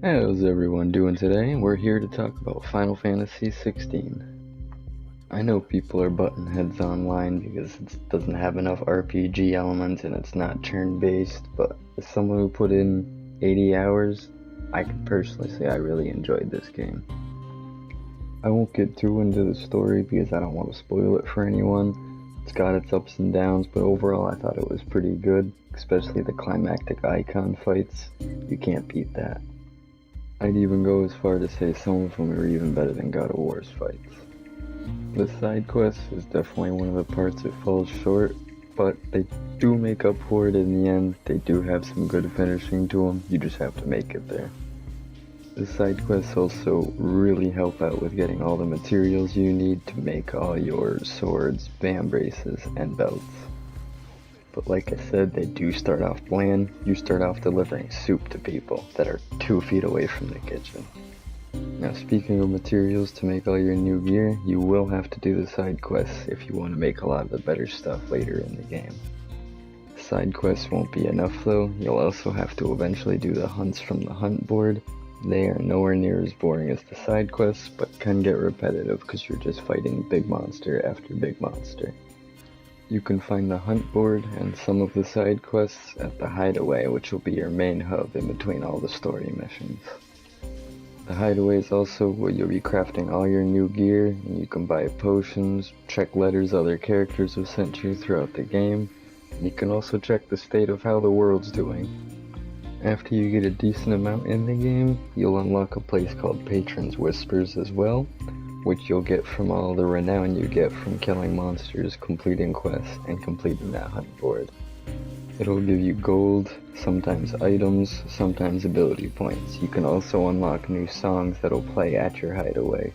How's everyone doing today? We're here to talk about Final Fantasy 16. I know people are butting heads online because it doesn't have enough RPG elements and it's not turn-based, but as someone who put in 80 hours, I can personally say I really enjoyed this game. I won't get too into the story because I don't want to spoil it for anyone. It's got its ups and downs, but overall I thought it was pretty good, especially the climactic icon fights. You can't beat that. I'd even go as far to say some of them are even better than God of War's fights. The side quest is definitely one of the parts that falls short, but they do make up for it in the end. They do have some good finishing to them, you just have to make it there. The side quests also really help out with getting all the materials you need to make all your swords, band braces, and belts. But like I said, they do start off bland. You start off delivering soup to people that are 2 feet away from the kitchen. Now, speaking of materials to make all your new gear, you will have to do the side quests if you want to make a lot of the better stuff later in the game. Side quests won't be enough though. You'll also have to eventually do the hunts from the hunt board. They are nowhere near as boring as the side quests, but can get repetitive because you're just fighting big monster after big monster. You can find the hunt board and some of the side quests at the hideaway, which will be your main hub in between all the story missions. The hideaway is also where you'll be crafting all your new gear, and you can buy potions, check letters other characters have sent you throughout the game, and you can also check the state of how the world's doing. After you get a decent amount in the game, you'll unlock a place called Patron's Whispers as well, which you'll get from all the renown you get from killing monsters, completing quests, and completing that hunt board. It'll give you gold, sometimes items, sometimes ability points. You can also unlock new songs that'll play at your hideaway.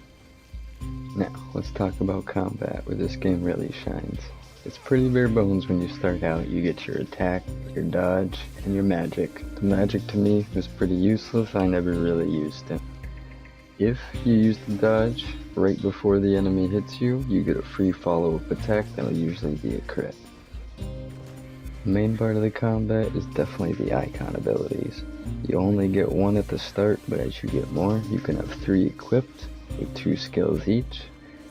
Now, let's talk about combat, where this game really shines. It's pretty bare bones when you start out. You get your attack, your dodge, and your magic. The magic to me was pretty useless, I never really used it. If you use the dodge right before the enemy hits you, you get a free follow-up attack that'll usually be a crit. The main part of the combat is definitely the icon abilities. You only get 1 at the start, but as you get more, you can have 3 equipped with 2 skills each,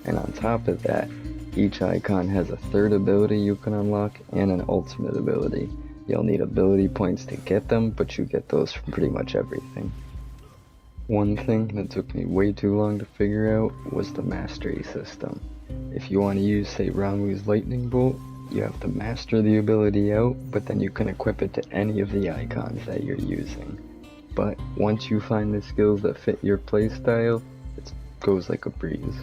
and on top of that, each icon has a 3rd ability you can unlock and an ultimate ability. You'll need ability points to get them, but you get those from pretty much everything. One thing that took me way too long to figure out was the mastery system. If you want to use, say, Ramuh's lightning bolt, you have to master the ability out, but then you can equip it to any of the icons that you're using. But once you find the skills that fit your playstyle, it goes like a breeze.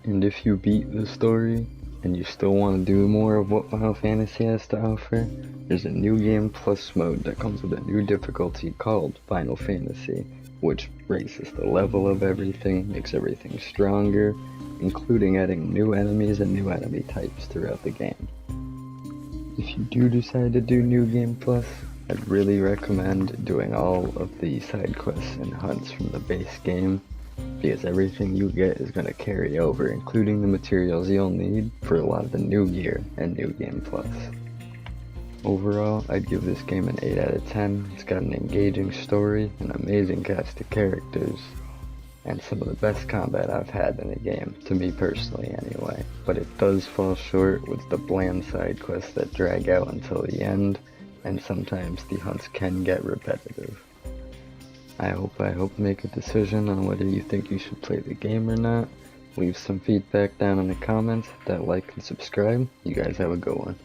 And if you beat the story, and you still want to do more of what Final Fantasy has to offer, there's a new game plus mode that comes with a new difficulty called Final Fantasy, which raises the level of everything, makes everything stronger, including adding new enemies and new enemy types throughout the game. If you do decide to do New Game Plus, I'd really recommend doing all of the side quests and hunts from the base game, because everything you get is going to carry over, including the materials you'll need for a lot of the new gear and New Game Plus. Overall, I'd give this game an 8 out of 10. It's got an engaging story, an amazing cast of characters, and some of the best combat I've had in a game, to me personally anyway. But it does fall short with the bland side quests that drag out until the end, and sometimes the hunts can get repetitive. I hope make a decision on whether you think you should play the game or not. Leave some feedback down in the comments, hit that like and subscribe. You guys have a good one.